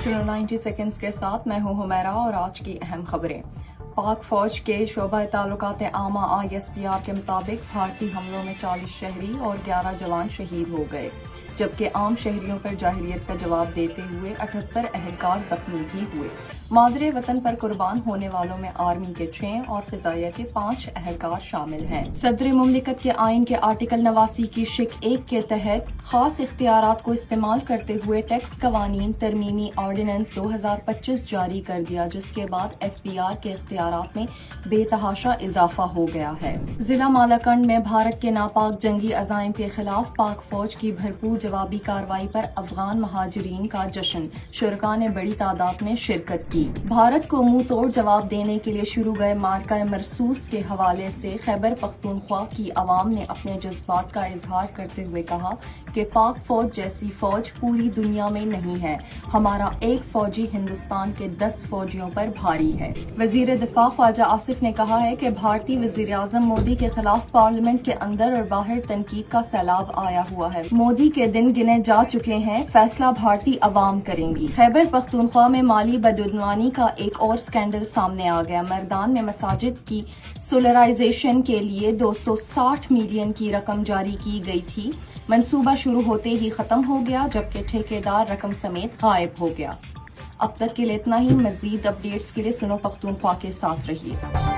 چلو 90 سیکنڈز کے ساتھ میں ہوں حمیرہ اور آج کی اہم خبریں۔ پاک فوج کے شعبہ تعلقات عامہ ISPR کے مطابق بھارتی حملوں میں 40 شہری اور 11 جوان شہید ہو گئے، جبکہ عام شہریوں پر جارحیت کا جواب دیتے ہوئے 78 اہلکار زخمی بھی ہوئے۔ مادر وطن پر قربان ہونے والوں میں آرمی کے 6 اور فضائیہ کے 5 اہلکار شامل ہیں۔ صدر مملکت کے آئین کے آرٹیکل 89 کی شق 1 کے تحت خاص اختیارات کو استعمال کرتے ہوئے ٹیکس قوانین ترمیمی آرڈیننس 2025 جاری کر دیا، جس کے بعد FPR کے اختیارات میں بے تحاشا اضافہ ہو گیا ہے۔ ضلع مالاکنڈ میں بھارت کے ناپاک جنگی عزائم کے خلاف پاک فوج کی بھرپور جوابی کارروائی پر افغان مہاجرین کا جشن، شرکاء نے بڑی تعداد میں شرکت کی۔ بھارت کو منہ توڑ جواب دینے کے لیے شروع گئے معرکہ مرصوص کے حوالے سے خیبر پختونخوا کی عوام نے اپنے جذبات کا اظہار کرتے ہوئے کہا کہ پاک فوج جیسی فوج پوری دنیا میں نہیں ہے، ہمارا ایک فوجی ہندوستان کے 10 فوجیوں پر بھاری ہے۔ وزیر دفاع خواجہ آصف نے کہا ہے کہ بھارتی وزیر اعظم مودی کے خلاف پارلیمنٹ کے اندر اور باہر تنقید کا سیلاب آیا ہوا ہے۔ مودی کے دن گنے جا چکے ہیں، فیصلہ بھارتی عوام کریں گی۔ خیبر پختونخوا میں مالی بدعنوانی کا ایک اور اسکینڈل سامنے آ گیا۔ مردان میں مساجد کی سولرائزیشن کے لیے 260 ملین کی رقم جاری کی گئی تھی، منصوبہ شروع ہوتے ہی ختم ہو گیا، جبکہ ٹھیکیدار رقم سمیت غائب ہو گیا۔ اب تک کے لیے اتنا ہی۔ مزید اپڈیٹس کے لیے سنو پختونخوا کے ساتھ رہیے۔